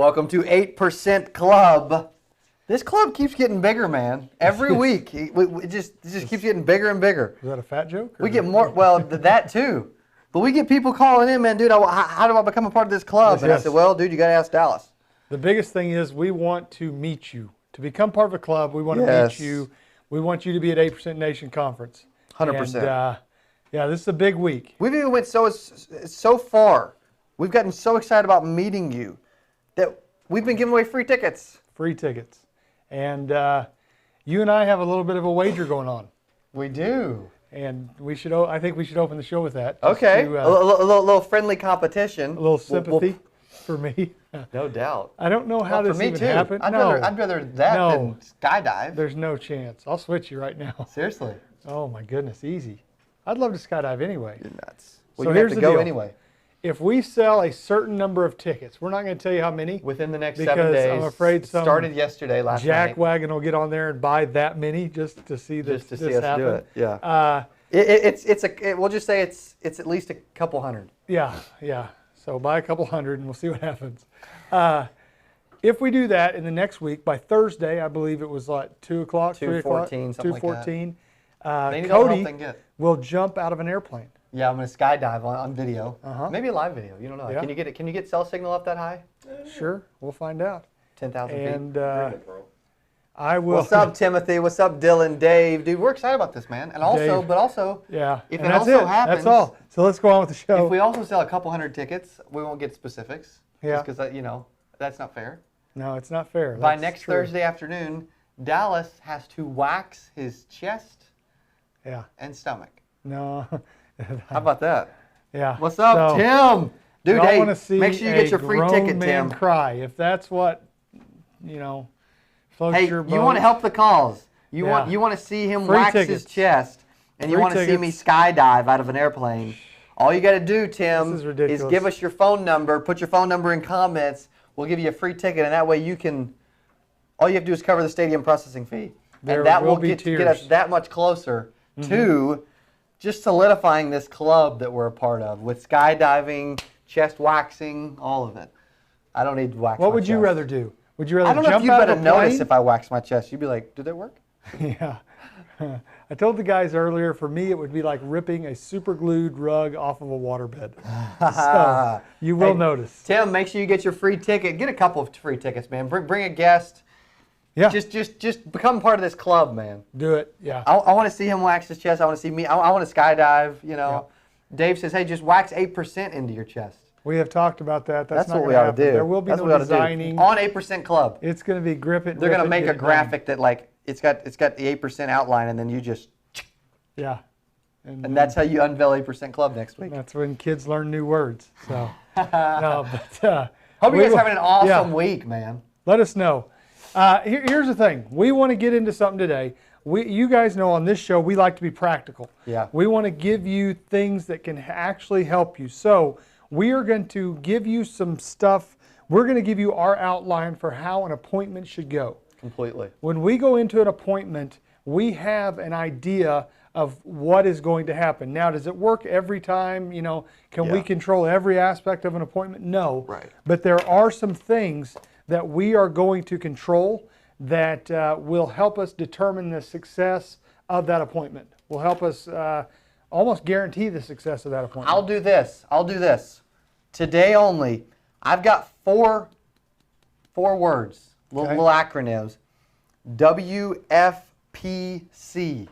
Welcome to 8% Club. This club keeps getting bigger, man. Every week, it just keeps getting bigger and bigger. Is that a fat joke? We get more, well, that too. But we get people calling in, man, dude, how do I become a part of this club? And I said, well, dude, you got to ask Dallas. The biggest thing is we want to meet you. To become part of a club, we want to meet you. We want you to be at 8% Nation Conference. 100%. And, yeah, this is a big week. We've even went so far. We've gotten so excited about meeting you that we've been giving away free tickets. Free tickets. And you and I have a little bit of a wager going on. We do. And I think we should open the show with that. Okay. A little friendly competition. A little sympathy for me. No doubt. I don't know how this even happened. I'd rather that than skydive. There's no chance. I'll switch you right now. Seriously. Oh my goodness, easy. I'd love to skydive anyway. You're nuts. Well, so you have to go deal. Anyway. If we sell a certain number of tickets, we're not going to tell you how many. Within the next 7 days. I'm afraid some started yesterday, last night. jackwagon will get on there and buy that many just to see this happen. Just to see us do it. Yeah. We'll just say it's at least a couple hundred. Yeah. So buy a couple hundred and we'll see what happens. If we do that in the next week, by Thursday, I believe it was like 2 o'clock, 3 o'clock, 2:14, something like that. 2:14. Cody will jump out of an airplane. Yeah, I'm going to skydive on video. Uh-huh. Maybe a live video. You don't know. Yeah. Can you get cell signal up that high? Sure, we'll find out. 10,000 feet. And I will. What's up, Timothy? What's up, Dylan? Dave? Dude, we're excited about this, man. And also, yeah. If it also happens, that's all. So let's go on with the show. If we also sell a couple hundred tickets, we won't get specifics. Yeah. Because that's not fair. No, it's not fair. By next Thursday afternoon, Dallas has to wax his chest and stomach. No. How about that? Yeah. What's up, Tim? Dude, hey, make sure you get your free ticket, man Tim. Cry. If that's what, floats your boat. You want to help the cause. You want to see him wax his chest, and you want to see me skydive out of an airplane. All you got to do, Tim, is give us your phone number. Put your phone number in comments. We'll give you a free ticket, and that way you can. All you have to do is cover the stadium processing fee, and that will get us that much closer to just solidifying this club that we're a part of with skydiving, chest waxing, all of it. I don't need to wax. What would you rather do? Would you rather jump out of a plane? I don't know if you'd better notice if I wax my chest. You'd be like, did that work? Yeah. I told the guys earlier, for me, it would be like ripping a super glued rug off of a waterbed. So you will notice. Tim, make sure you get your free ticket. Get a couple of free tickets, man. Bring a guest. Yeah. Just become part of this club, man. Do it. Yeah. I want to see him wax his chest. I want to see me. I want to skydive. Dave says, hey, just wax 8% into your chest. We have talked about that. That's not what we ought to do. There will be no designing. On 8% Club. It's going to be grip it. They're going to make a graphic that it's got the 8% outline, and then you just. Yeah. And that's how you unveil 8% Club next week. That's when kids learn new words. So. Hope you guys are having an awesome week, man. Let us know. Here's the thing. We want to get into something today. You guys know on this show, we like to be practical. Yeah. We want to give you things that can actually help you. So we are going to give you some stuff. We're going to give you our outline for how an appointment should go. Completely. When we go into an appointment, we have an idea of what is going to happen. Now, does it work every time? Can we control every aspect of an appointment? No. Right. But there are some things that we are going to control that will help us determine the success of that appointment. Will help us almost guarantee the success of that appointment. I'll do this. Today only, I've got four words, little acronyms. WFPC.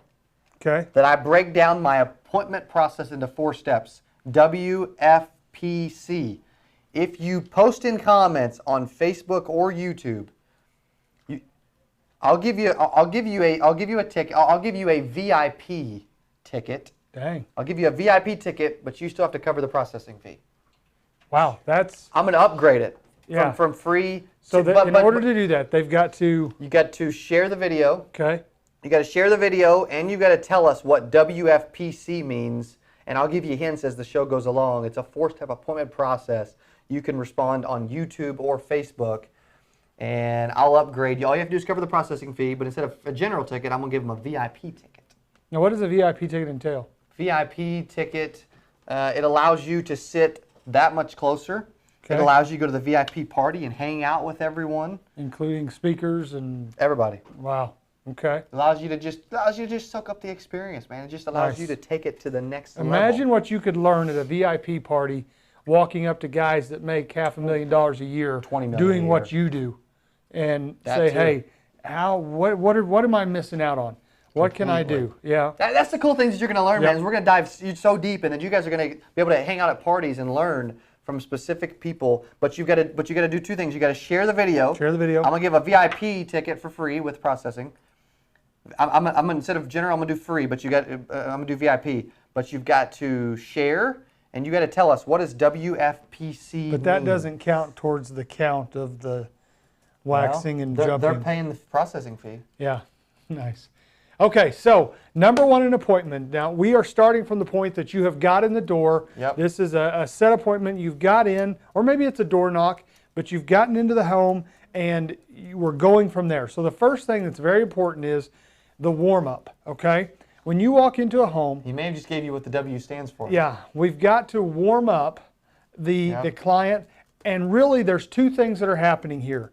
Okay. That I break down my appointment process into 4 steps. WFPC. If you post in comments on Facebook or YouTube, I'll give you a ticket. I'll give you a VIP ticket. Dang. I'll give you a VIP ticket, but you still have to cover the processing fee. Wow, that's. I'm going to upgrade it. Yeah. From free. So in order to do that, they've got to. You got to share the video. Okay. You got to share the video, and you got to tell us what WFPC means. And I'll give you hints as the show goes along. It's a 4-step appointment process. You can respond on YouTube or Facebook, and I'll upgrade you. All you have to do is cover the processing fee, but instead of a general ticket, I'm going to give them a VIP ticket. Now, what does a VIP ticket entail? VIP ticket, it allows you to sit that much closer. It allows you to go to the VIP party and hang out with everyone. Including speakers and... Everybody. Wow. Okay. It allows you to just soak up the experience, man. It just allows you to take it to the next level. Imagine what you could learn at a VIP party, walking up to guys that make $500,000 a year, doing what you do, and say, hey, what am I missing out on? What can I do? Yeah. That's the cool things that you're going to learn, man. Is we're going to dive so deep, and then you guys are going to be able to hang out at parties and learn from specific people. But you got to do two things. You got to share the video. Share the video. I'm going to give a VIP ticket for free with processing. I'm instead of general, I'm going to do free, but I'm going to do VIP. But you've got to share, and you got to tell us what does WFPC But that doesn't count towards the count of the waxing and jumping. They're paying the processing fee. Yeah. Nice. Okay, so number one, an appointment. Now, we are starting from the point that you have got in the door. Yep. This is a set appointment. You've got in, or maybe it's a door knock, but you've gotten into the home, and we're going from there. So the first thing that's very important is the warm-up, okay? When you walk into a home... He may have just gave you what the W stands for. Yeah, we've got to warm up the client, and really there's two things that are happening here.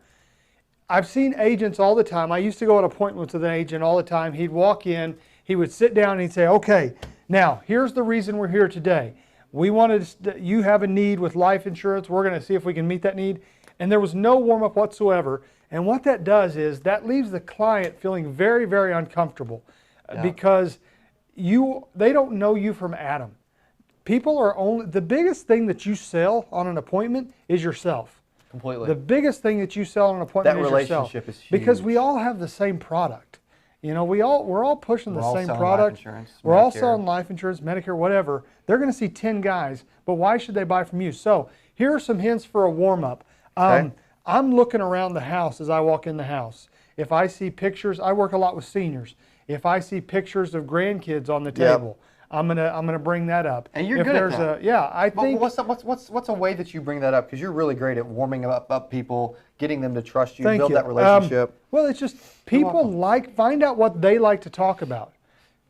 I've seen agents all the time. I used to go on appointments with an agent all the time. He'd walk in, he would sit down and he'd say, okay, now here's the reason we're here today. You have a need with life insurance. We're going to see if we can meet that need. And there was no warm up whatsoever. And what that does is that leaves the client feeling very, very uncomfortable because they don't know you from Adam. People are the biggest thing that you sell on an appointment is yourself. Completely. The biggest thing that you sell on an appointment is yourself. That relationship is huge. Because we all have the same product. You know, we're all pushing the same product. Life insurance, we're all selling life insurance, Medicare, whatever. They're going to see 10 guys, but why should they buy from you? So here are some hints for a warm-up. I'm looking around the house as I walk in the house. If I see pictures, I work a lot with seniors. If I see pictures of grandkids on the table, I'm gonna bring that up. And you're good at that. I think. What's a way that you bring that up? Because you're really great at warming up people, getting them to trust you, build that relationship. Well, it's just people find out what they like to talk about.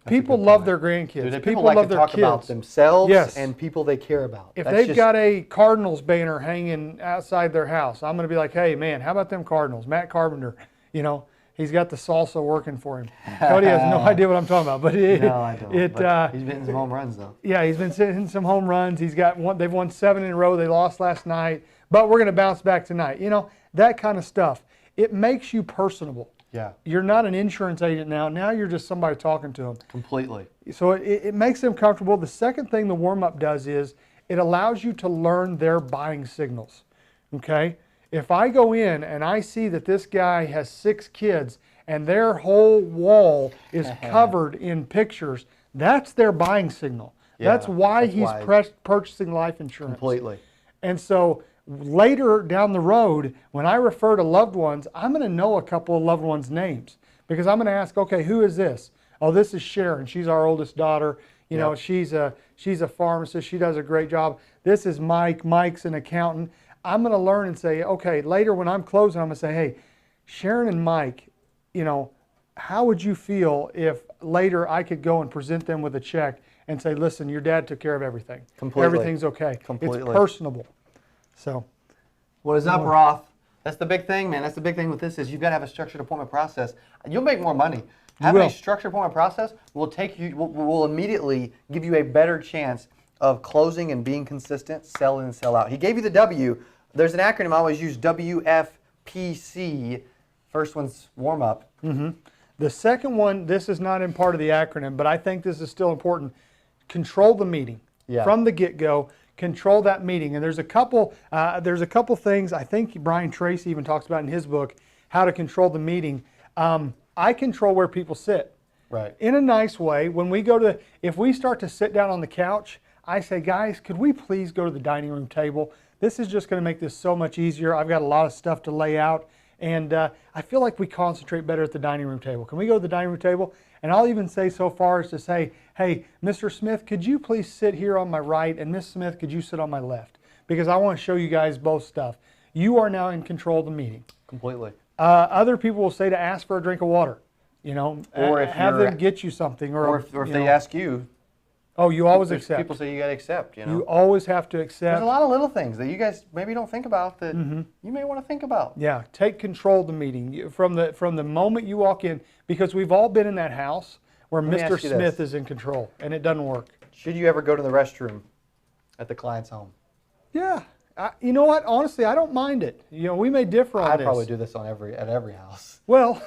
People love their grandkids. People like love to their talk kids. about themselves and people they care about. If they've got a Cardinals banner hanging outside their house, I'm going to be like, hey, man, how about them Cardinals? Matt Carpenter, you know, he's got the salsa working for him. Cody has no idea what I'm talking about. But no, I don't. But he's been hitting some home runs, though. Yeah, he's been hitting some home runs. They've won 7 in a row. They lost last night. But we're going to bounce back tonight. You know, that kind of stuff. It makes you personable. Yeah. You're not an insurance agent now. Now you're just somebody talking to them. Completely. So it makes them comfortable. The second thing the warm-up does is it allows you to learn their buying signals. Okay? If I go in and I see that this guy has 6 kids and their whole wall is covered in pictures, that's their buying signal. That's why he's purchasing life insurance. Completely. And so later down the road, when I refer to loved ones, I'm going to know a couple of loved ones' names because I'm going to ask, okay, who is this? Oh, this is Sharon. She's our oldest daughter. You know, she's a pharmacist. She does a great job. This is Mike. Mike's an accountant. I'm going to learn and say, okay, later when I'm closing, I'm going to say, hey, Sharon and Mike, you know, how would you feel if later I could go and present them with a check and say, listen, your dad took care of everything. Completely. Everything's okay. Completely. It's personable. So, what is up, Roth? That's the big thing, man. That's the big thing with this is you've got to have a structured appointment process. You'll make more money. Having a structured appointment process will immediately give you a better chance of closing and being consistent, sell in and sell out. He gave you the W. There's an acronym I always use, WFPC. First one's warm up. The second one, this is not in part of the acronym, but I think this is still important. Control the meeting from the get-go. Control that meeting. And there's a couple things I think Brian Tracy even talks about in his book, how to control the meeting. I control where people sit. Right. In a nice way. When we go if we start to sit down on the couch, I say, guys, could we please go to the dining room table? This is just going to make this so much easier. I've got a lot of stuff to lay out. And I feel like we concentrate better at the dining room table. Can we go to the dining room table? And I'll even say so far as to say, hey, Mr. Smith, could you please sit here on my right? And Miss Smith, could you sit on my left? Because I want to show you guys both stuff. You are now in control of the meeting. Completely. Other people will say to ask for a drink of water. You know, or if have them get you something. Or if they ask you, Oh, you always accept. People say you got to accept, you know. You always have to accept. There's a lot of little things that you guys maybe don't think about that you may want to think about. Yeah, take control of the meeting from the moment you walk in, because we've all been in that house where Mr. Smith is in control, and it doesn't work. Should you ever go to the restroom at the client's home? Yeah. You know what? Honestly, I don't mind it. You know, we may differ on this. I'd probably do this at every house. Well,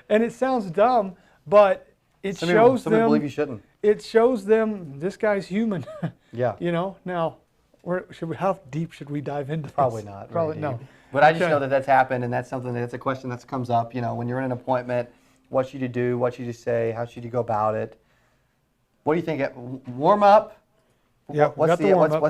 and it sounds dumb, but it shows them. Some believe you shouldn't. It shows them this guy's human. Yeah. You know. Now, how deep should we dive into this? Probably not. Probably no. But I just know that that's happened, and that's a question that comes up. You know, when you're in an appointment, what should you do? What should you say? How should you go about it? What do you think? Warm up. Yeah. What's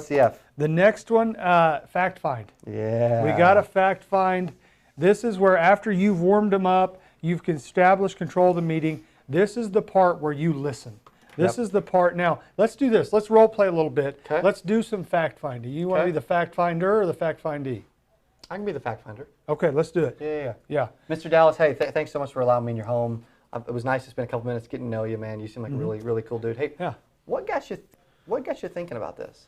the F? The next one, fact find. Yeah. We got to fact find. This is where after you've warmed them up, you've established control of the meeting. This is the part where you listen. This is the part. Now, let's do this. Let's role play a little bit. Okay. Let's do some fact finding. You want to be the fact finder or the fact findee? I can be the fact finder. Okay, let's do it. Yeah. Mr. Dallas, hey, thanks so much for allowing me in your home. It was nice to spend a couple minutes getting to know you, man. You seem like a really, really cool dude. Hey, what got you thinking about this?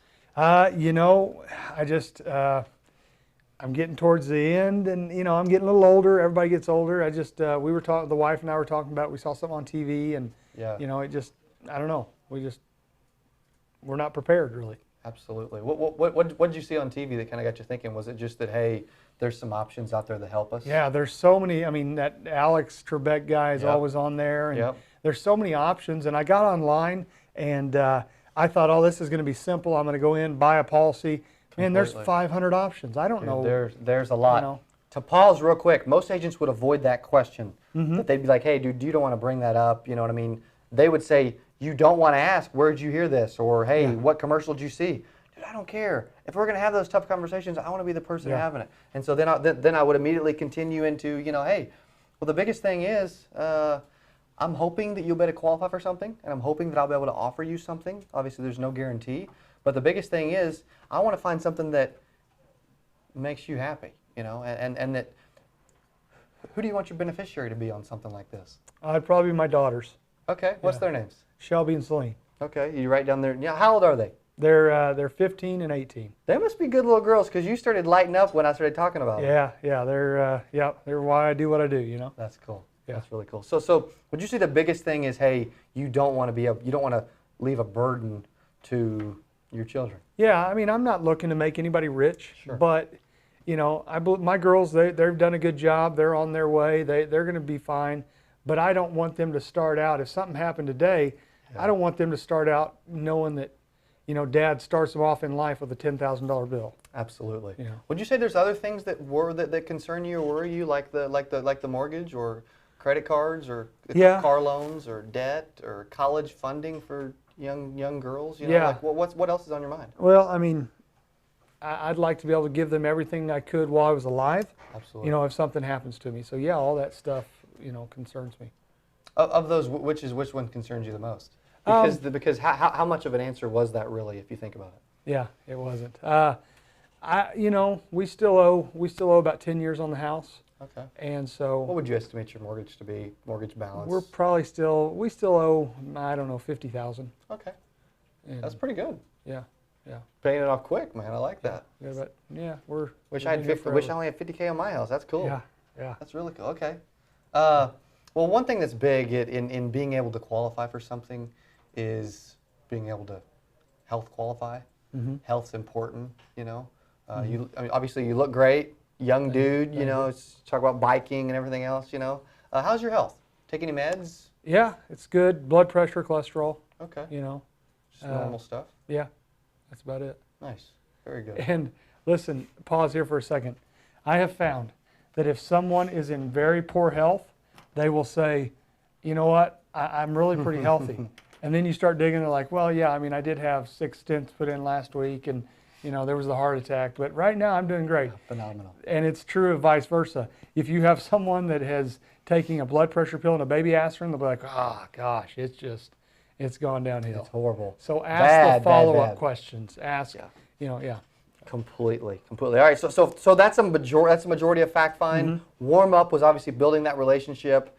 You know, I just I'm getting towards the end, and you know, I'm getting a little older. Everybody gets older. I just we were talking. The wife and I were talking about. We saw something on TV, and you know, it just I don't know. We're not prepared really. Absolutely. What did you see on TV that kind of got you thinking? Was it just that, hey, there's some options out there that help us? Yeah, there's so many. I mean, that Alex Trebek guy is always on there, and there's so many options. And I got online, and I thought, oh, this is going to be simple. I'm going to go in, buy a policy. Man, there's 500 options. I don't know. There's a lot. You know. To pause real quick, most agents would avoid that question. That they'd be like, hey, dude, you don't want to bring that up. You know what I mean? They would say, you don't want to ask, where'd you hear this? Or, hey, what commercial did you see? Dude, I don't care. If we're going to have those tough conversations, I want to be the person having it. And so then I would immediately continue into, you know, hey, well, the biggest thing is I'm hoping that you'll be able to qualify for something, and I'm hoping that I'll be able to offer you something. Obviously, there's no guarantee. But the biggest thing is I want to find something that makes you happy, you know, and that who do you want your beneficiary to be on something like this? I'd probably be my daughters. Okay. What's their names? Shelby and Celine. Okay. You write down their. Yeah. How old are they? They're 15 and 18. They must be good little girls because you started lighting up when I started talking about them. They're why I do what I do. You know. That's cool. Yeah. That's really cool. So would you say the biggest thing is, hey, you don't want to leave a burden to your children? Yeah. I mean, I'm not looking to make anybody rich, but you know, my girls they've done a good job. They're on their way. They're going to be fine. But I don't want them to start out, if something happened today, I don't want them to start out knowing that, you know, Dad starts them off in life with a $10,000 bill. Absolutely. Yeah. Would you say there's other things that concern you or worry you, like the mortgage or credit cards or car loans or debt or college funding for young girls? You know, like what else is on your mind? Well, I mean, I'd like to be able to give them everything I could while I was alive. Absolutely. You know, if something happens to me. So yeah, all that stuff, you know, concerns me. Of those, which one concerns you the most? Because how much of an answer was that really, if you think about it? Yeah, it wasn't. You know, we still owe about 10 years on the house. Okay. And so. What would you estimate your mortgage to be? Mortgage balance? We're probably we still owe, I don't know, $50,000. Okay. That's pretty good. Yeah. Yeah. Paying it off quick, man. I like that. Yeah, but wish I only had $50K on my house. That's cool. Yeah. That's really cool. Okay. Well, one thing that's big in being able to qualify for something is being able to health qualify. Health's important, you know. Obviously you look great, young dude, you know. Talk about biking and everything else, you know. How's your health? Take any meds? Yeah, it's good. Blood pressure, cholesterol. Okay. You know. Just normal stuff? Yeah, that's about it. Nice. Very good. And listen, pause here for a second. I have found that if someone is in very poor health, they will say, you know what, I'm really pretty healthy. And then you start digging, they're like, well, yeah, I mean, I did have 6 stents put in last week, and, you know, there was the heart attack. But right now, I'm doing great. Phenomenal. And it's true of vice versa. If you have someone that has taking a blood pressure pill and a baby aspirin, they'll be like, oh, gosh, it's gone downhill. It's horrible. So ask the follow-up questions. Ask, you know, Completely. All right, so that's a majority of fact find. Warm up was obviously building that relationship.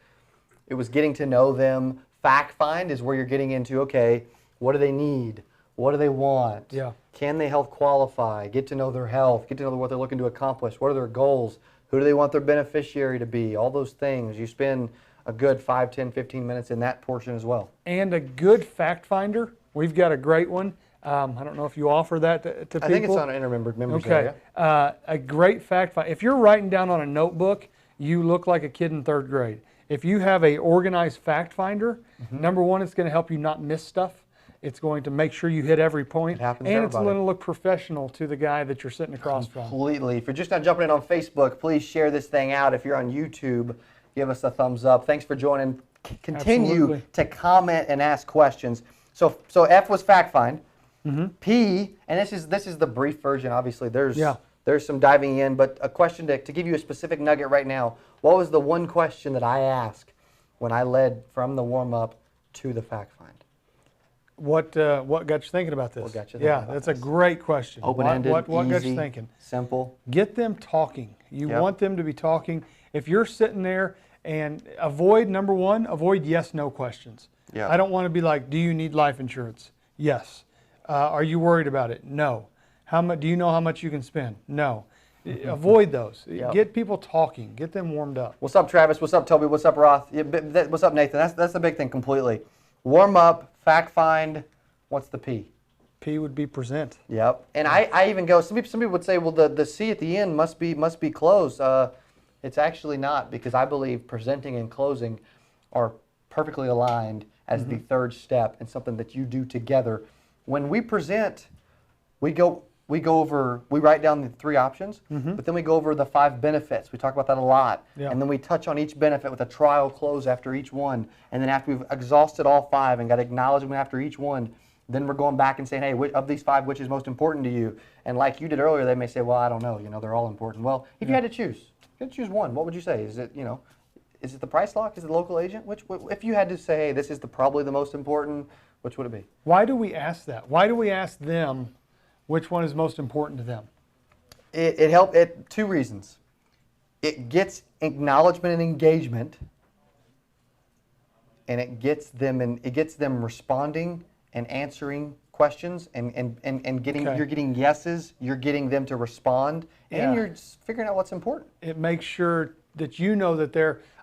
It was getting to know them. Fact find is where you're getting into, okay, What do they need? What do they want? Yeah. Can they health qualify? Get to know their health. Get to know what they're looking to accomplish. What are their goals? Who do they want their beneficiary to be? All those things. You spend a good 5, 10, 15 minutes in that portion as well. And a good fact finder. We've got a great one. I don't know if you offer that to people. I think it's on an intermembered members area. A great fact finder. If you're writing down on a notebook, you look like a kid in 3rd grade. If you have a organized fact finder, number one, it's going to help you not miss stuff. It's going to make sure you hit every point. And it's going to look professional to the guy that you're sitting across from. Completely. If you're just not jumping in on Facebook, please share this thing out. If you're on YouTube, give us a thumbs up. Thanks for joining. Continue to comment and ask questions. So F was fact find. P, and this is the brief version. Obviously, there's some diving in, but a question to give you a specific nugget right now. What was the one question that I asked when I led from the warm-up to the fact find? What got you thinking about this? What got you thinking about that's a great question. Open-ended, what easy, got you thinking? Simple. Get them talking. You want them to be talking. If you're sitting there and number one, avoid yes/no questions. Yeah. I don't want to be like, do you need life insurance? Yes. Are you worried about it? No. How much? Do you know how much you can spend? No. Avoid those. Get people talking. Get them warmed up. What's up, Travis? What's up, Toby? What's up, Roth? What's up, Nathan? That's the big thing completely. Warm up, fact find. What's the P? P would be present. Yep. And I even go. Some people would say, well, the C at the end must be closed. It's actually not, because I believe presenting and closing are perfectly aligned as the third step and something that you do together. When we present, we write down the 3 options, but then we go over the 5 benefits. We talk about that a lot. Yeah. And then we touch on each benefit with a trial close after each one. And then after we've exhausted all 5 and got acknowledgement after each one, then we're going back and saying, hey, of these 5, which is most important to you? And like you did earlier, they may say, well, I don't know, they're all important. Well, if you had to choose, one, what would you say? Is it, is it the price lock? Is it the local agent? If you had to say, hey, this is probably the most important, which would it be? Why do we ask that? Why do we ask them which one is most important to them? It helped. 2 reasons. It gets acknowledgement and engagement, and it gets them responding and answering questions and getting you're getting yeses. You're getting them to respond, and you're figuring out what's important. It makes sure that you know that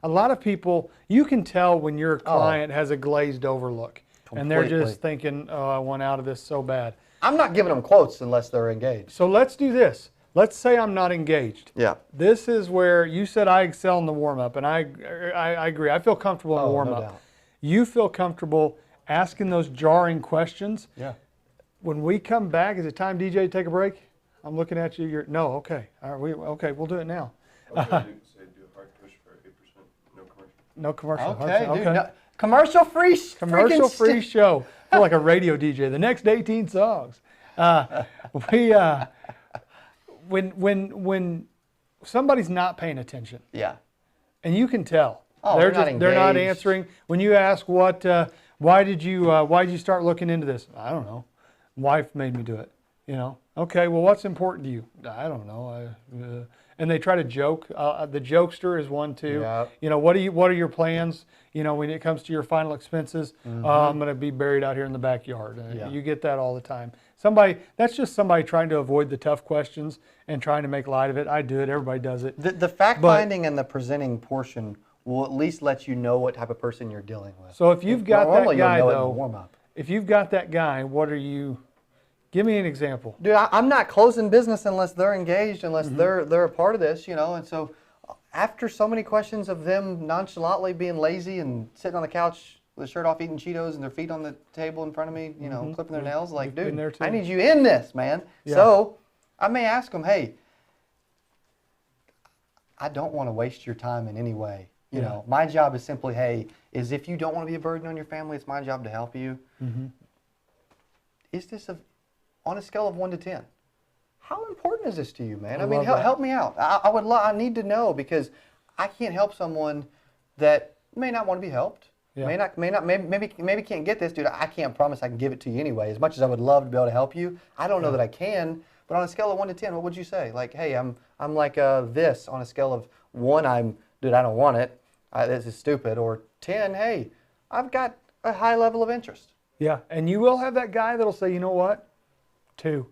a lot of people, you can tell when your client has a glazed over look. Completely. And they're just thinking, oh, I want out of this so bad. I'm not giving them quotes unless they're engaged. So let's do this. Let's say I'm not engaged. Yeah. This is where you said I excel in the warm-up, and I agree. I feel comfortable in the warm-up. No doubt. You feel comfortable asking those jarring questions. Yeah. When we come back, is it time, DJ, to take a break? I'm looking at you. No, okay. All right, okay, we'll do it now. Okay, do a hard push for 8%, no commercial. No commercial. Okay, dude. No, commercial-free. Commercial-free show. I feel like a radio DJ. The next 18 songs. When somebody's not paying attention. Yeah. And you can tell. Oh, they're not answering. When you ask why did you start looking into this? I don't know. Wife made me do it. Okay, well, what's important to you? I don't know. And they try to joke. The jokester is one too. Yep. What are your plans? When it comes to your final expenses, I'm going to be buried out here in the backyard. You get that all the time. That's just somebody trying to avoid the tough questions and trying to make light of it. I do it. Everybody does it. The fact-finding and the presenting portion will at least let you know what type of person you're dealing with. So if you've got that guy, though, warm-up. If you've got that guy, what are you? Give me an example. Dude, I'm not closing business unless they're engaged, unless they're a part of this, And so after so many questions of them nonchalantly being lazy and sitting on the couch with a shirt off eating Cheetos and their feet on the table in front of me, clipping their nails, like, dude, I need you in this, man. Yeah. So I may ask them, hey, I don't want to waste your time in any way. My job is simply, hey, if you don't want to be a burden on your family, it's my job to help you. Is this on a scale of 1 to 10? How important is this to you, man? I mean, help me out. I need to know, because I can't help someone that may not want to be helped. Yeah. Maybe can't get this, dude. I can't promise I can give it to you anyway. As much as I would love to be able to help you, I don't know that I can. But on a scale of 1 to 10, what would you say? Like, hey, I'm like this. On a scale of 1, dude, I don't want it. This is stupid. Or 10, hey, I've got a high level of interest. Yeah, and you will have that guy that'll say, you know what, 2,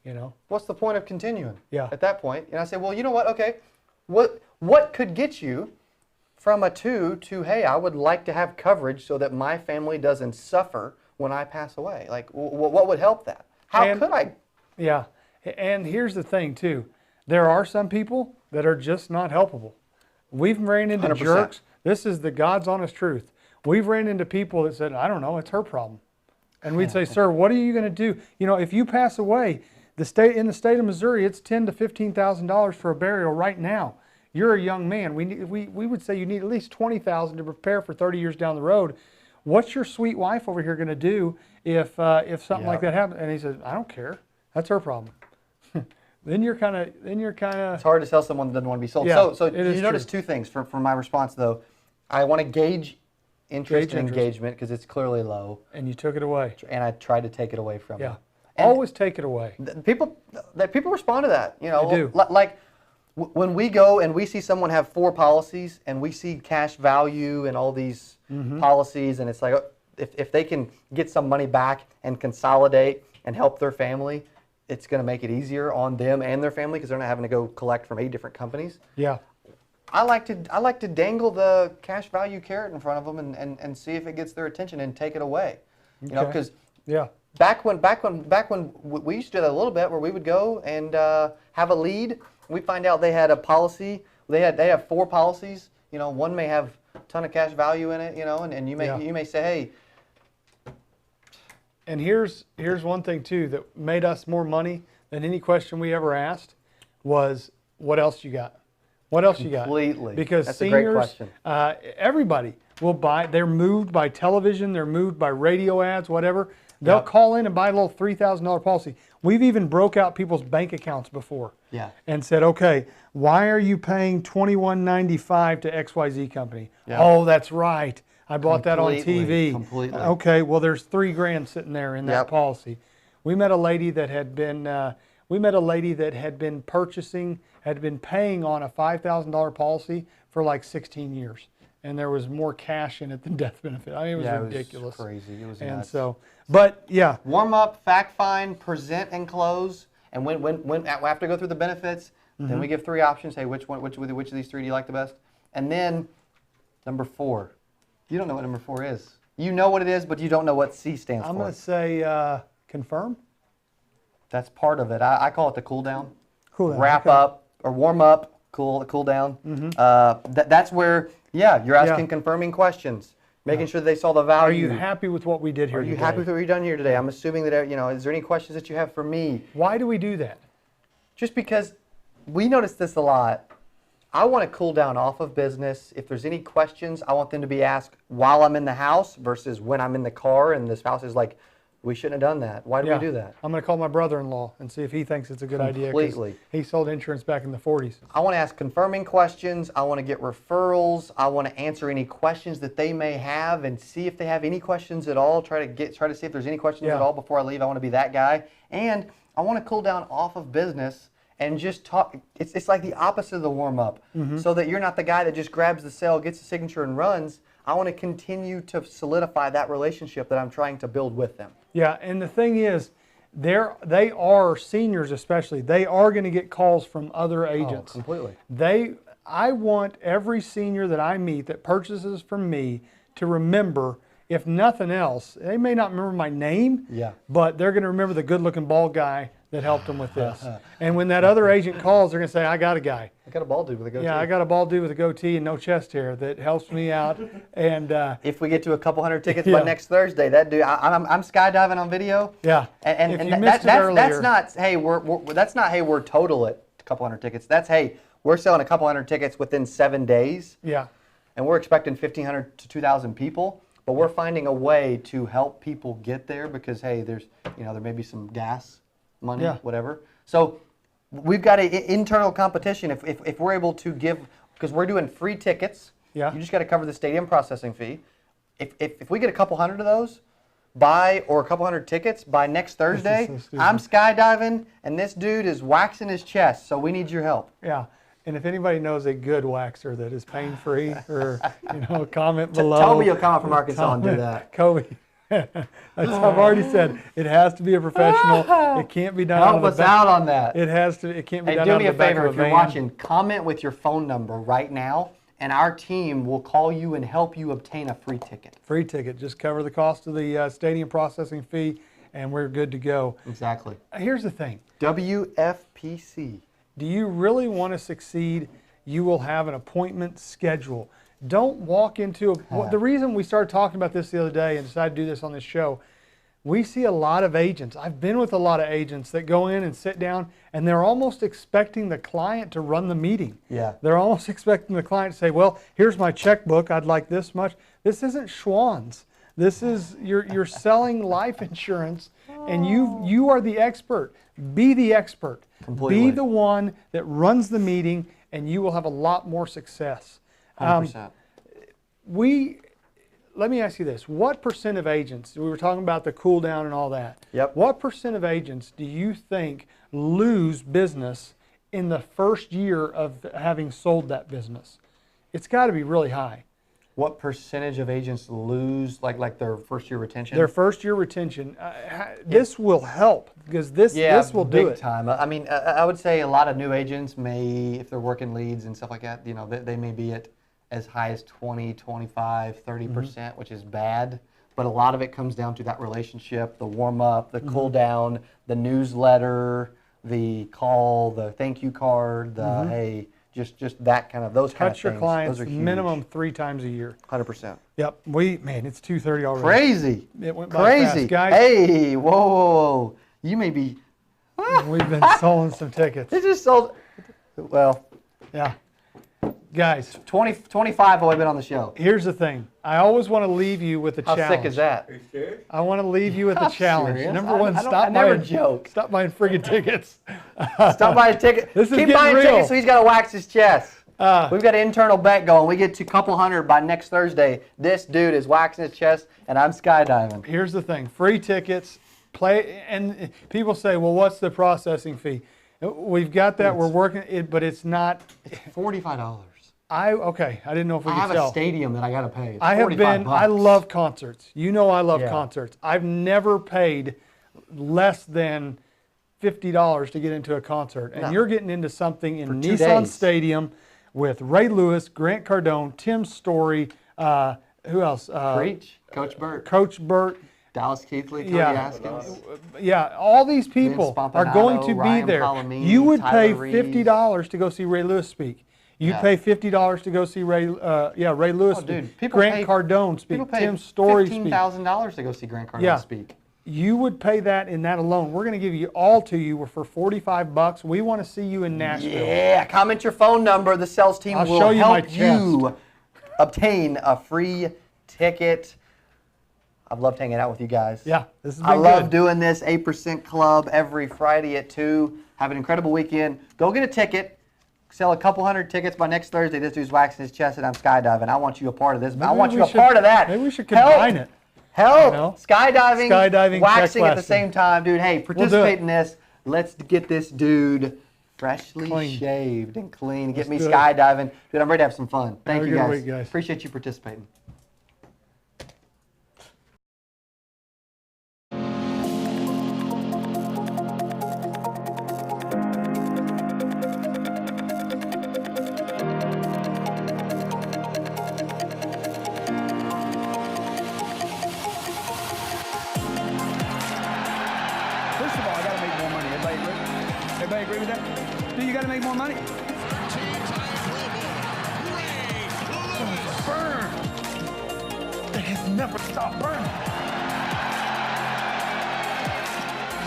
you know. What's the point of continuing? Yeah. At that point, and I say, well, you know what? Okay, what could get you from a 2 to, hey, I would like to have coverage so that my family doesn't suffer when I pass away? Like, what would help that? How could I? Yeah, and here's the thing too. There are some people that are just not helpable. We've ran into 100%. jerks. This is the God's honest truth. We've ran into people that said, I don't know, it's her problem. And we'd say, sir, what are you going to do? You know, if you pass away, in the state of Missouri, it's $10,000 to $15,000 for a burial right now. You're a young man. We would say you need at least $20,000 to prepare for 30 years down the road. What's your sweet wife over here going to do if something like that happens? And he says, I don't care. That's her problem. Then you're kind of. It's hard to sell someone that doesn't want to be sold. Yeah, so you notice 2 things from my response though. I want to gauge interest and engagement because it's clearly low. And you took it away. And I tried to take it away from them. Always take it away. People respond to that. You know, they do. Like when we go and we see someone have 4 policies and we see cash value and all these policies, and it's like if they can get some money back and consolidate and help their family, it's going to make it easier on them and their family because they're not having to go collect from 8 different companies. Yeah. I like to dangle the cash value carrot in front of them and see if it gets their attention and take it away. You know, because back when we used to do that a little bit, where we would go and have a lead, we find out they had a policy. They have 4 policies. You know, one may have a ton of cash value in it. You know, and you may say, hey. And here's one thing too that made us more money than any question we ever asked was, what else you got? What else you got? Completely. Because that's seniors, a great question. Everybody will buy. They're moved by television. They're moved by radio ads, whatever. They'll call in and buy a little $3,000 policy. We've even broke out people's bank accounts before. Yeah. And said, okay, why are you paying $21.95 to XYZ company? Yeah. Oh, that's right. I bought that on TV. Completely. Okay, well, there's $3,000 sitting there in that policy. We met a lady that had been. Purchasing, had been paying on a $5,000 policy for like 16 years, and there was more cash in it than death benefit. I mean, it was ridiculous. It was crazy. It was and nuts. So, but yeah. Warm up, fact find, present, and close. And when after we go through the benefits, then we give 3 options. Hey, which of these 3 do you like the best? And then number 4. You don't know what number 4 is. You know what it is, but you don't know what C stands for. I'm going to say confirm. That's part of it. I call it the cool down. Cool down. Wrap up or warm up, cool down. That's where, you're asking confirming questions, making sure they saw the value. Are you happy with what we did here today? Are you happy with what we've done here today? I'm assuming that, is there any questions that you have for me? Why do we do that? Just because we notice this a lot. I want to cool down off of business. If there's any questions, I want them to be asked while I'm in the house versus when I'm in the car and the spouse is like, we shouldn't have done that. Why do we do that? I'm going to call my brother-in-law and see if he thinks it's a good idea. Completely. He sold insurance back in the 40s. I want to ask confirming questions. I want to get referrals. I want to answer any questions that they may have and see if they have any questions at all. Try to see if there's any questions at all before I leave. I want to be that guy. And I want to cool down off of business and just talk. It's like the opposite of the warm-up, so that you're not the guy that just grabs the sale, gets the signature, and runs. I want to continue to solidify that relationship that I'm trying to build with them. Yeah, and the thing is, they are seniors especially. They are going to get calls from other agents. Oh, completely. I want every senior that I meet that purchases from me to remember, if nothing else, they may not remember my name, but they're going to remember the good-looking bald guy that helped them with this. And when that other agent calls, they're going to say, I got a guy. I got a bald dude with a goatee. Yeah, I got a bald dude with a goatee and no chest hair that helps me out. And if we get to a couple hundred tickets by next Thursday, that dude, I'm skydiving on video. Yeah. And that's not, hey, we're total at a couple hundred tickets. That's, hey, we're selling a couple hundred tickets within 7 days. Yeah. And we're expecting 1,500 to 2,000 people. But we're finding a way to help people get there because, hey, there may be some gas money, whatever. So we've got an internal competition. If we're able to give, because we're doing free tickets, you just got to cover the stadium processing fee. If we get a couple hundred of those, or a couple hundred tickets by next Thursday, I'm skydiving and this dude is waxing his chest. So we need your help. Yeah. And if anybody knows a good waxer that is pain-free, or comment below. Toby will come up from Arkansas and do that. Cody. I've already said it has to be a professional. It can't be done. Help us out on that. It has to. It can't be hey, done. do out me of a the back favor of if you're van. watching. Comment with your phone number right now, and our team will call you and help you obtain a free ticket. Free ticket. Just cover the cost of the stadium processing fee, and we're good to go. Exactly. Here's the thing. WFPC. Do you really want to succeed? You will have an appointment schedule. Don't walk into the reason we started talking about this the other day and decided to do this on this show, we see a lot of agents. I've been with a lot of agents that go in and sit down and they're almost expecting the client to run the meeting. Yeah. They're almost expecting the client to say, well, here's my checkbook. I'd like this much. This isn't Schwann's. This is, you're selling life insurance and you are the expert. Be the expert. Completely. Be the one that runs the meeting and you will have a lot more success. 100%. Let me ask you this. What percent of agents, we were talking about the cool down and all that. Yep. What percent of agents do you think lose business in the first year of having sold that business? It's got to be really high. What percentage of agents lose like their first year retention? Their first year retention. This will help because this will do it. Big time. I mean, I would say a lot of new agents may, if they're working leads and stuff like that, you know, they may be at as high as 20, 25, 30%, which is bad. But a lot of it comes down to that relationship, the warm up, the cool down, the newsletter, the call, the thank you card, the hey. Just that kind of, those kind of things. Touch your clients those are minimum 3 times a year. 100%. Yep. Man, it's 2:30 already. Crazy. It went by fast, guys. Hey, whoa. You may be. We've been selling some tickets. It just sold. Well. Yeah. Guys. 25 while I've been on the show. Here's the thing. I always want to leave you with a challenge. How sick is that? Are you serious? I want to leave you with a challenge. serious. Number one, I never joke. Stop buying friggin' tickets. Stop buying a ticket. This is Keep getting buying real. tickets so he's got to wax his chest. We've got an internal bet going. We get to a couple hundred by next Thursday. This dude is waxing his chest, and I'm skydiving. Here's the thing. Free tickets. Play, and people say, well, what's the processing fee? We've got that. We're working it, but it's not. It's $45. Okay. I didn't know if we could I have sell. a stadium that I got to pay. It's I have been. $45. I love concerts. You know, I love concerts. I've never paid less than $50 to get into a concert, and you're getting into something in Nissan Stadium with Ray Lewis, Grant Cardone, Tim Story. Who else? Preach. Coach Burt. Coach Burt. Dallas Keithley, Cody Askins. Yeah, all these people are going to be there. You would pay $50 to go see Ray Lewis speak. You'd pay $50 to go see Ray Lewis speak. Grant Cardone speak. Tim Story speak. $15,000 to go see Grant Cardone speak. You would pay that in that alone. We're going to give you all to you for $45. We want to see you in Nashville. Yeah, comment your phone number. The sales team will help you obtain a free ticket. I've loved hanging out with you guys. Yeah, this has been I love doing this 8% Club every Friday at 2. Have an incredible weekend. Go get a ticket. Sell a couple hundred tickets by next Thursday. This dude's waxing his chest and I'm skydiving. I want you a part of this. I want you a part of that. Maybe we should combine it. Help! Skydiving, waxing at the lesson. same time. Dude, hey, participate in this. Let's get this dude freshly shaved and clean. Get me skydiving. Dude, I'm ready to have some fun. Thank you guys. Appreciate you participating. Everybody agree with that? Do you got to make more money? 13-time Burn. It has never stopped burning.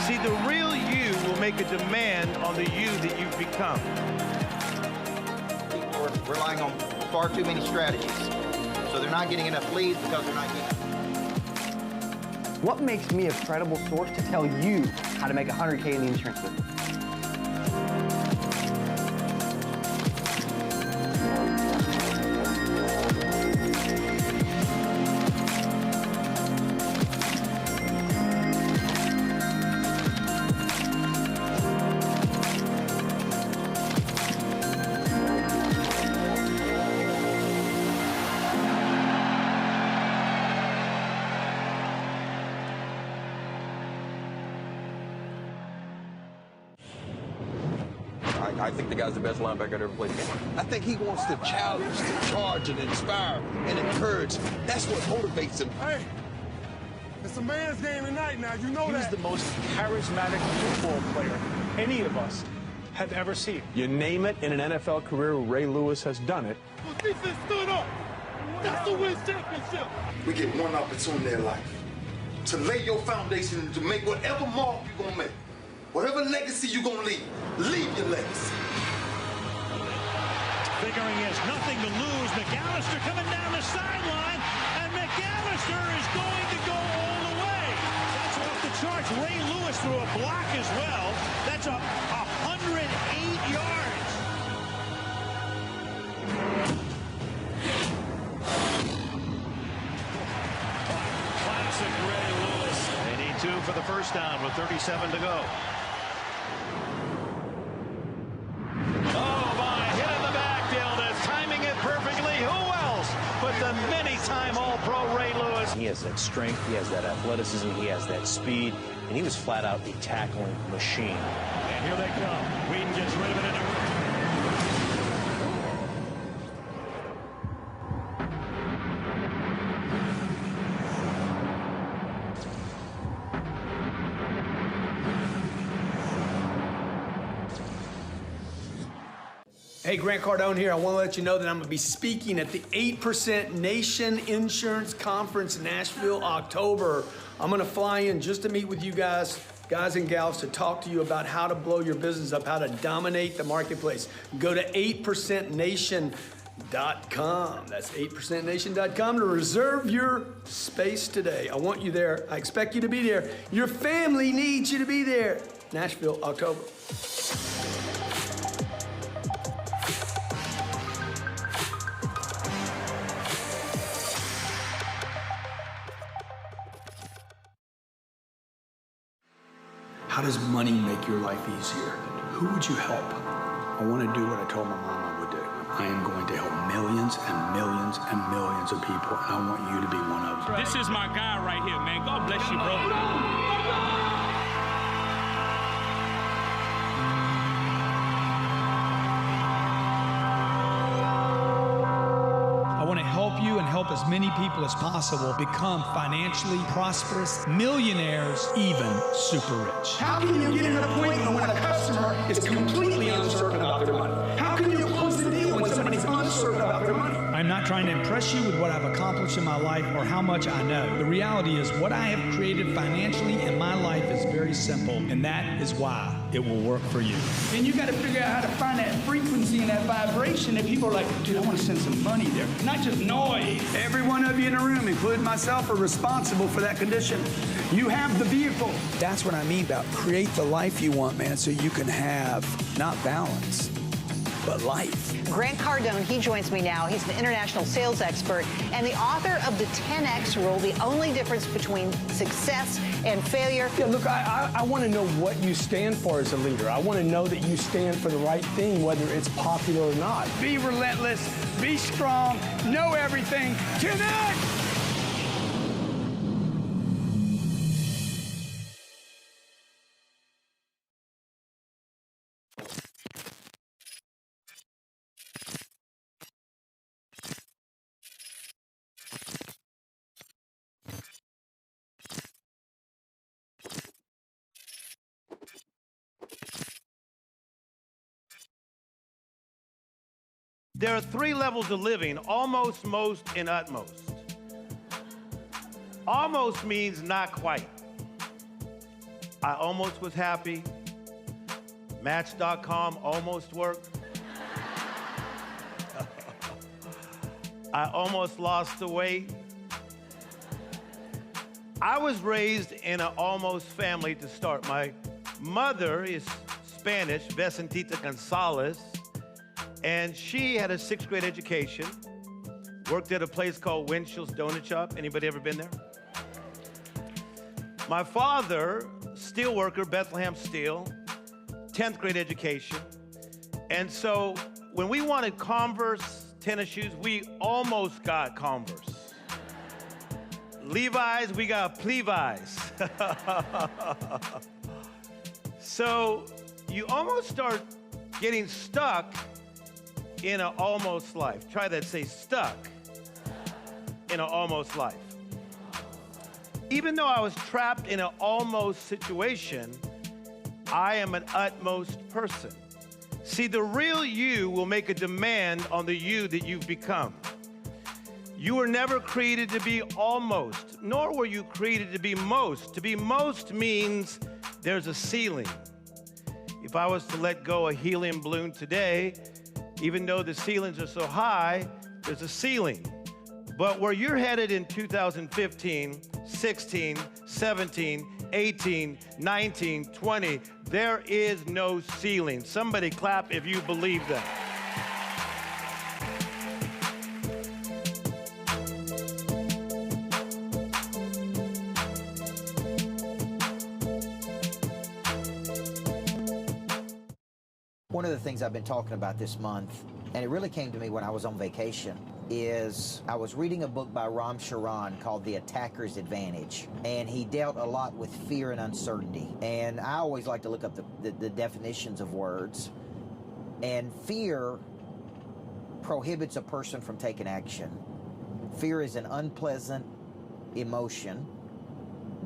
See, the real you will make a demand on the you that you've become. We're relying on far too many strategies. So they're not getting enough leads because they're not getting. What makes me a credible source to tell you how to make $100K in the insurance business? I think the guy's the best linebacker that ever played the game. I think he wants to challenge, to charge, and inspire, and encourage. That's what motivates him. Hey, it's a man's game tonight now, you know that. He's the most charismatic football player any of us have ever seen. You name it in an NFL career, Ray Lewis has done it. The defense stood up. That's the win championship. We get one opportunity in life to lay your foundation and to make whatever mark you're going to make. Whatever legacy you're going to leave your legacy. Figuring he has nothing to lose. McAllister coming down the sideline, and McAllister is going to go all the way. That's off the charts. Ray Lewis threw a block as well. That's 108 yards. Classic Ray Lewis. They need 2 for the first down with 37 to go. But the many-time All-Pro Ray Lewis. He has that strength, he has that athleticism, he has that speed, and he was flat out a tackling machine. And here they come. Whedon gets rid of it in a... Hey, Grant Cardone here. I want to let you know that I'm going to be speaking at the 8% Nation Insurance Conference in Nashville, October. I'm going to fly in just to meet with you guys and gals, to talk to you about how to blow your business up, how to dominate the marketplace. Go to 8%nation.com. That's 8%nation.com to reserve your space today. I want you there. I expect you to be there. Your family needs you to be there. Nashville, October. How does money make your life easier? Who would you help? I want to do what I told my mom I would do. I am going to help millions and millions and millions of people, and I want you to be one of them. This is my guy right here, man. God bless you, bro. I want to help you and help as many people as possible become financially prosperous, millionaires, even super rich. How can you get an appointment when a customer is completely uncertain about their money? How can you close the deal when somebody's uncertain about their money? I'm not trying to impress you with what I've accomplished in my life or how much I know. The reality is what I have created financially in my life is very simple, and that is why it will work for you. And you got to figure out how to find that frequency and that vibration that people are like, dude, I want to send some money there. Not just noise. Every one of you in the room, including myself, are responsible for that condition. You have the vehicle. That's what I mean about create the life you want, man, so you can have not balance, but life. Grant Cardone, he joins me now. He's an international sales expert and the author of the 10X Rule, the only difference between success and failure. Yeah, look, I want to know what you stand for as a leader. I want to know that you stand for the right thing, whether it's popular or not. Be relentless, be strong, know everything. 10X! There are 3 levels of living: almost, most, and utmost. Almost means not quite. I almost was happy. Match.com almost worked. I almost lost the weight. I was raised in an almost family to start. My mother is Spanish, Vicentita Gonzalez, and she had a 6th grade education, worked at a place called Winchell's Donut Shop. Anybody ever been there? My father, steel worker, Bethlehem Steel, 10th grade education. And so when we wanted Converse tennis shoes, we almost got Converse. Levi's, we got Levi's. So you almost start getting stuck in an almost life. Try that, say stuck in an almost life. Even though I was trapped in an almost situation, I am an utmost person. See, the real you will make a demand on the you that you've become. You were never created to be almost, nor were you created to be most. To be most means there's a ceiling. If I was to let go a helium balloon today, even though the ceilings are so high, there's a ceiling. But where you're headed in 2015, 16, 17, 18, 19, 20, there is no ceiling. Somebody clap if you believe that. One of the things I've been talking about this month, and it really came to me when I was on vacation, is I was reading a book by Ram Charan called The Attacker's Advantage, and he dealt a lot with fear and uncertainty. And I always like to look up the definitions of words. And fear prohibits a person from taking action. Fear is an unpleasant emotion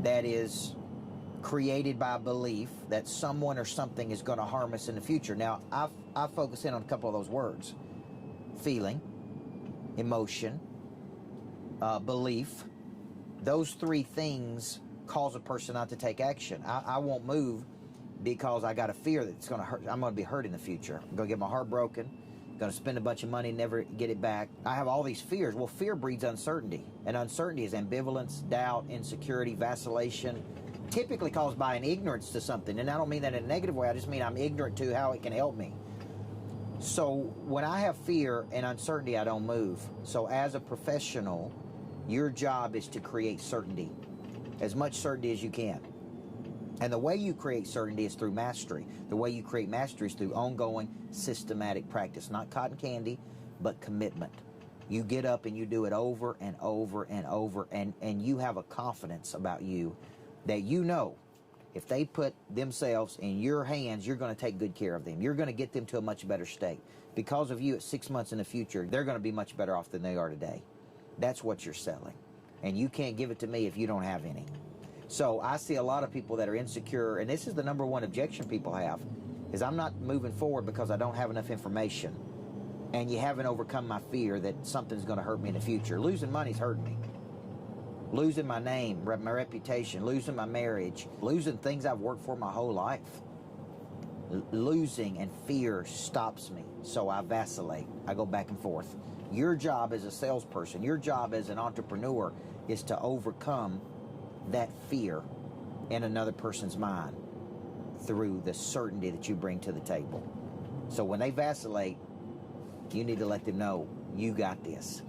that is created by a belief that someone or something is going to harm us in the future. Now, I focus in on a couple of those words. Feeling, emotion, belief. Those three things cause a person not to take action. I won't move because I got a fear that it's going to hurt. I'm going to be hurt in the future. I'm going to get my heart broken. I'm going to spend a bunch of money, never get it back. I have all these fears. Well, fear breeds uncertainty. And uncertainty is ambivalence, doubt, insecurity, vacillation, typically caused by an ignorance to something. And I don't mean that in a negative way. I just mean I'm ignorant to how it can help me. So when I have fear and uncertainty, I don't move. So as a professional, your job is to create certainty, as much certainty as you can. And the way you create certainty is through mastery. The way you create mastery is through ongoing, systematic practice. Not cotton candy, but commitment. You get up and you do it over and over and over, and you have a confidence about you that you know if they put themselves in your hands, you're going to take good care of them. You're going to get them to a much better state. Because of you at 6 months in the future, they're going to be much better off than they are today. That's what you're selling. And you can't give it to me if you don't have any. So I see a lot of people that are insecure, and this is the number one objection people have, is I'm not moving forward because I don't have enough information. And you haven't overcome my fear that something's going to hurt me in the future. Losing money's hurting me. Losing my name, my reputation, losing my marriage, losing things I've worked for my whole life. Losing and fear stops me, so I vacillate. I go back and forth. Your job as a salesperson, your job as an entrepreneur is to overcome that fear in another person's mind through the certainty that you bring to the table. So when they vacillate, you need to let them know you got this.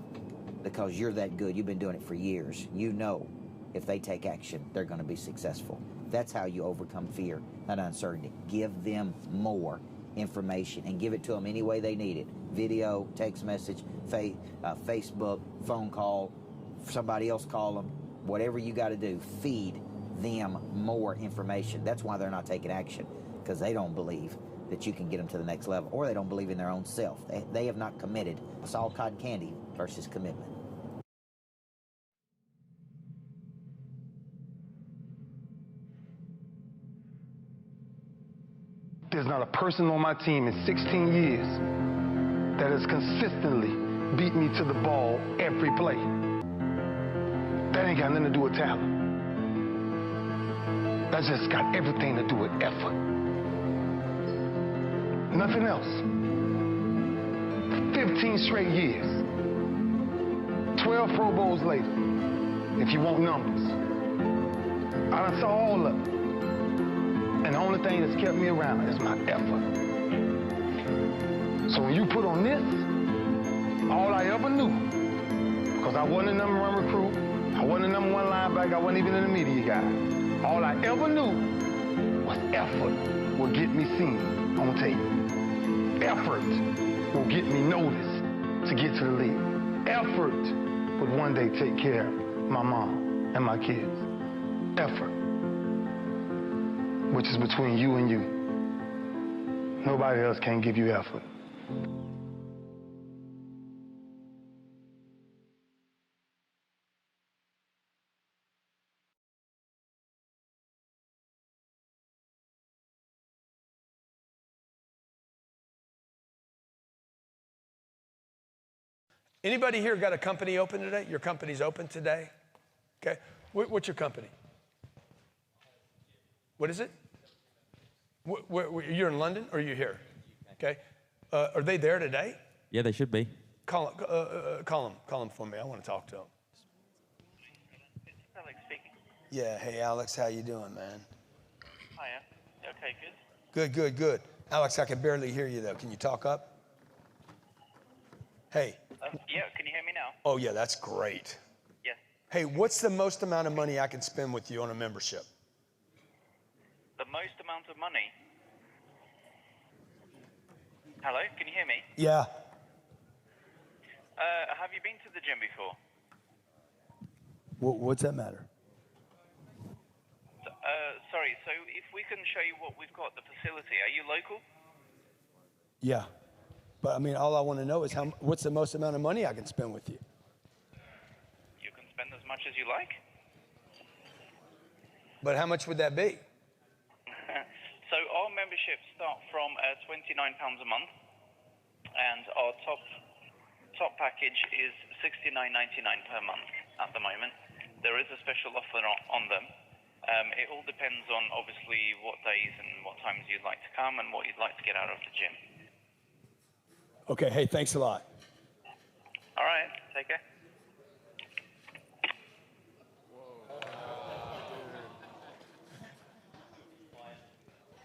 Because you're that good. You've been doing it for years. You know if they take action, they're going to be successful. That's how you overcome fear and uncertainty. Give them more information and give it to them any way they need it. Video, text message, Facebook, phone call, somebody else call them. Whatever you got to do, feed them more information. That's why they're not taking action, because they don't believe that you can get them to the next level, or they don't believe in their own self. They have not committed. It's all cotton candy versus commitment. There's not a person on my team in 16 years that has consistently beat me to the ball every play. That ain't got nothing to do with talent. That's just got everything to do with effort. Nothing else. 15 straight years. 12 Pro Bowls later, if you want numbers. I done saw all of it. And the only thing that's kept me around is my effort. So when you put on this, all I ever knew, because I wasn't the number one recruit, I wasn't the number one linebacker, I wasn't even in the media guy. All I ever knew was effort will get me seen on tape. Effort will get me noticed to get to the league. Effort would one day take care of my mom and my kids. Effort, which is between you and you. Nobody else can give you effort. Anybody here got a company open today? Your company's open today? Okay. What's your company? What is it? You're in London or are you here? Okay. Are they there today? Yeah, they should be. Call them for me. I want to talk to them. Alex speaking. Yeah. Hey, Alex. How you doing, man? Hiya. Okay, good. Good. Alex, I can barely hear you, though. Can you talk up? Hey. Yeah, can you hear me now? Oh, yeah, that's great. Yes. Hey, what's the most amount of money I can spend with you on a membership? The most amount of money? Hello, can you hear me? Yeah. Have you been to the gym before? What's that matter? Sorry, so if we can show you what we've got, the facility, are you local? Yeah. But I mean, all I want to know is what's the most amount of money I can spend with you? You can spend as much as you like. But how much would that be? So our memberships start from £29 a month, and our top package is $69.99 per month at the moment. There is a special offer on them. It all depends on obviously what days and what times you'd like to come and what you'd like to get out of the gym. Okay, hey, thanks a lot. All right, take care.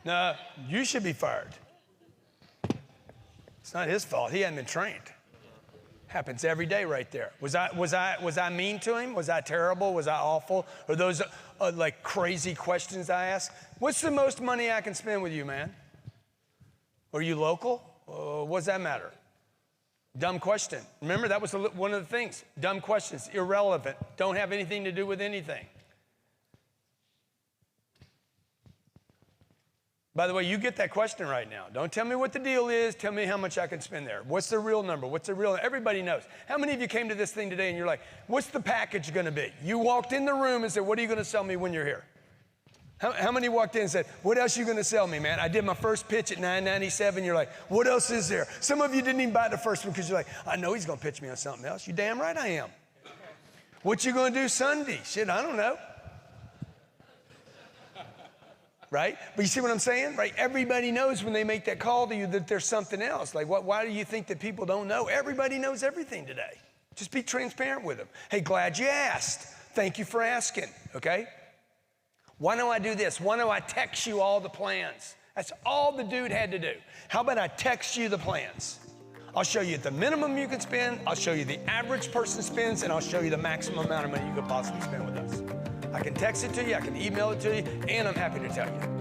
No, you should be fired. It's not his fault. He hadn't been trained. Happens every day right there. Was I mean to him? Was I terrible? Was I awful? Or those like crazy questions I ask? What's the most money I can spend with you, man? Are you local? What does that matter? Dumb question. Remember, that was one of the things. Dumb questions, irrelevant, don't have anything to do with anything. By the way, you get that question right now. Don't tell me what the deal is. Tell me how much I can spend there. What's the real number? What's the real? Everybody knows. How many of you came to this thing today and you're like, what's the package going to be? You walked in the room and said, what are you going to sell me when you're here? How many walked in and said, what else are you going to sell me, man? I did my first pitch at $9.97. You're like, what else is there? Some of you didn't even buy the first one because you're like, I know he's going to pitch me on something else. You damn right I am. What you going to do Sunday? Shit, I don't know. Right? But you see what I'm saying? Right? Everybody knows when they make that call to you that there's something else. Like, why do you think that people don't know? Everybody knows everything today. Just be transparent with them. Hey, glad you asked. Thank you for asking, okay? Why don't I do this? Why don't I text you all the plans? That's all the dude had to do. How about I text you the plans? I'll show you the minimum you can spend, I'll show you the average person spends, and I'll show you the maximum amount of money you could possibly spend with us. I can text it to you, I can email it to you, and I'm happy to tell you.